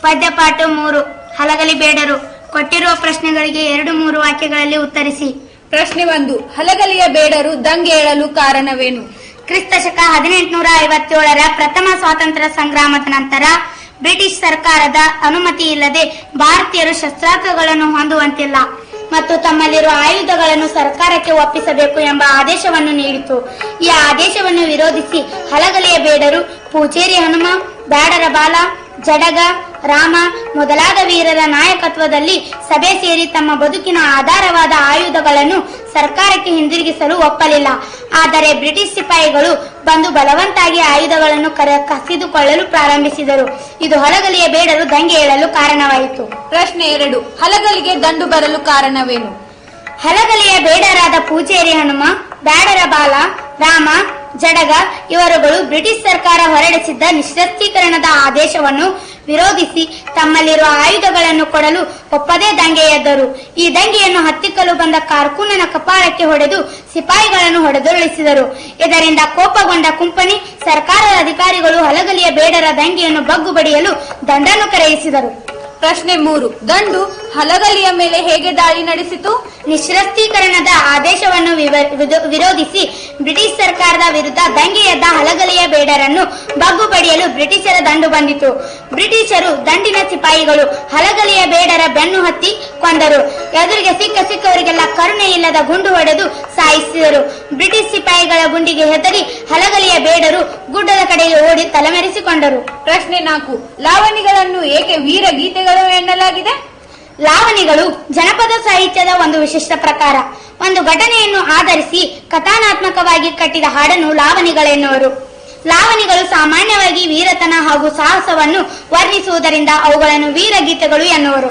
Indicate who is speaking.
Speaker 1: ಪದ್ಯಪಾಠ 3 ಹಲಗಲಿ ಬೇಡರು. ಕೊಟ್ಟಿರುವ ಪ್ರಶ್ನೆಗಳಿಗೆ 2-3 ವಾಕ್ಯಗಳಲ್ಲಿ ಉತ್ತರಿಸಿ.
Speaker 2: ಪ್ರಶ್ನೆ 1. ಹಲಗಲಿಯ ಬೇಡರು ದಂಗೆ ಏಳಲು ಕಾರಣವೇನು?
Speaker 1: ಕ್ರಿಸ್ತ ಶಕ 1857ರ ಪ್ರಥಮ ಸ್ವಾತಂತ್ರ್ಯ ಸಂಗ್ರಾಮದ ನಂತರ ಬ್ರಿಟಿಷ್ ಸರ್ಕಾರದ ಅನುಮತಿ ಇಲ್ಲದೆ ಭಾರತೀಯರು ಶಸ್ತ್ರಾಸ್ತ್ರಗಳನ್ನು ಹೊಂದುವಂತಿಲ್ಲ ಮತ್ತು ತಮ್ಮಲ್ಲಿರುವ ಆಯುಧಗಳನ್ನು ಸರ್ಕಾರಕ್ಕೆ ಒಪ್ಪಿಸಬೇಕು ಎಂಬ ಆದೇಶವನ್ನು ನೀಡಿತು. ಈ ಆದೇಶವನ್ನು ವಿರೋಧಿಸಿ ಹಲಗಲಿಯ ಬೇಡರು ಪೂಜೇರಿ ಹನುಮ, ಬ್ಯಾಡರ ಬಾಲ, ಜಡಗ, ರಾಮ ಮೊದಲಾದ ವೀರರ ನಾಯಕತ್ವದಲ್ಲಿ ಸಭೆ ಸೇರಿ ತಮ್ಮ ಬದುಕಿನ ಆಧಾರವಾದ ಆಯುಧಗಳನ್ನು ಸರ್ಕಾರಕ್ಕೆ ಹಿಂದಿರುಗಿಸಲು ಒಪ್ಪಲಿಲ್ಲ. ಆದರೆ ಬ್ರಿಟಿಷ್ ಸಿಪಾಯಿಗಳು ಬಂದು ಬಲವಂತಾಗಿ ಆಯುಧಗಳನ್ನು ಕಸಿದುಕೊಳ್ಳಲು ಪ್ರಾರಂಭಿಸಿದರು. ಇದು ಹಲಗಲಿಯ ಬೇಡರು ದಂಗೆ ಏಳಲು ಕಾರಣವಾಯಿತು.
Speaker 2: ಪ್ರಶ್ನೆ 2. ಹಲಗಲಿಗೆ ದಂಡು ಬರಲು ಕಾರಣವೇನು?
Speaker 1: ಹಲಗಲಿಯ ಬೇಡರಾದ ಪೂಜೇರಿ ಹನುಮ, ಬ್ಯಾಡರ ಬಾಲ, ರಾಮ, ಜಡಗ ಇವರುಗಳು ಬ್ರಿಟಿಷ್ ಸರ್ಕಾರ ಹೊರಡಿಸಿದ್ದ ನಿಶ್ಶಸ್ತ್ರೀಕರಣದ ಆದೇಶವನ್ನು ವಿರೋಧಿಸಿ ತಮ್ಮಲ್ಲಿರುವ ಆಯುಧಗಳನ್ನು ಕೊಡಲು ಒಪ್ಪದೇ ದಂಗೆ ಎದ್ದರು. ಈ ದಂಗೆಯನ್ನು ಹತ್ತಿಕ್ಕಲು ಬಂದ ಕಾರ್ಕೂನನ ಕಪಾಳಕ್ಕೆ ಹೊಡೆದು ಸಿಪಾಯಿಗಳನ್ನು ಹೊಡೆದುರುಳಿಸಿದರು. ಇದರಿಂದ ಕೋಪಗೊಂಡ ಕುಂಪನಿ ಸರ್ಕಾರದ ಅಧಿಕಾರಿಗಳು ಹಲಗಲಿಯ ಬೇಡರ ದಂಗೆಯನ್ನು ಬಗ್ಗು ಬಡಿಯಲು ದಂಡನ್ನು ಕರೆಯಿಸಿದರು.
Speaker 2: ಪ್ರಶ್ನೆ 3. ದಂಡು ಹಲಗಲಿಯ ಮೇಲೆ ಹೇಗೆ ದಾಳಿ ನಡೆಸಿತು?
Speaker 1: ನಿಶ್ಶಸ್ತ್ರೀಕರಣದ ಆದೇಶವನ್ನು ವಿರೋಧಿಸಿ ಬ್ರಿಟಿಷ್ ಸರ್ಕಾರದ ವಿರುದ್ಧ ದಂಗೆ ಎದ್ದ ಹಲಗಲಿಯ ಬೇಡರನ್ನು ಬಗ್ಗು ಬಡಿಯಲು ಬ್ರಿಟಿಷರ ದಂಡು ಬಂದಿತು. ಬ್ರಿಟಿಷರು ದಂಡಿನ ಸಿಪಾಯಿಗಳು ಹಲಗಲಿಯ ಬೇಡರ ಬೆನ್ನು ಹತ್ತಿ ಕೊಂದರು. ಎದುರಿಗೆ ಸಿಕ್ಕವರಿಗೆಲ್ಲ ಕರುಣೆ ಇಲ್ಲದ ಗುಂಡು ಹೊಡೆದು ಸಾಯಿಸಿದರು. ಬ್ರಿಟಿಷ್ ಸಿಪಾಯಿಗಳ ಗುಂಡಿಗೆ ಹೆದರಿ ಹಲಗಲಿಯ ಬೇಡರು ಗುಡ್ಡದ ಕಡೆಗೆ ಓಡಿ ತಲೆಮರೆಸಿಕೊಂಡರು.
Speaker 2: ಪ್ರಶ್ನೆ 4. ಲಾವಣಿಗಳನ್ನು ಏಕೆ ವೀರ ಗೀತೆಗಳು ಎನ್ನಲಾಗಿದೆ?
Speaker 1: ಲಾವಣಿಗಳು ಜನಪದ ಸಾಹಿತ್ಯದ ಒಂದು ವಿಶಿಷ್ಟ ಪ್ರಕಾರ. ಒಂದು ಘಟನೆಯನ್ನು ಆಧರಿಸಿ ಕಥಾನಾತ್ಮಕವಾಗಿ ಕಟ್ಟಿದ ಹಾಡನ್ನು ಲಾವಣಿಗಳೆನ್ನುವರು. ಲಾವಣಿಗಳು ಸಾಮಾನ್ಯವಾಗಿ ವೀರತನ ಹಾಗೂ ಸಾಹಸವನ್ನು ವರ್ಣಿಸುವುದರಿಂದ ಅವುಗಳನ್ನು ವೀರಗೀತೆಗಳು ಎನ್ನುವರು.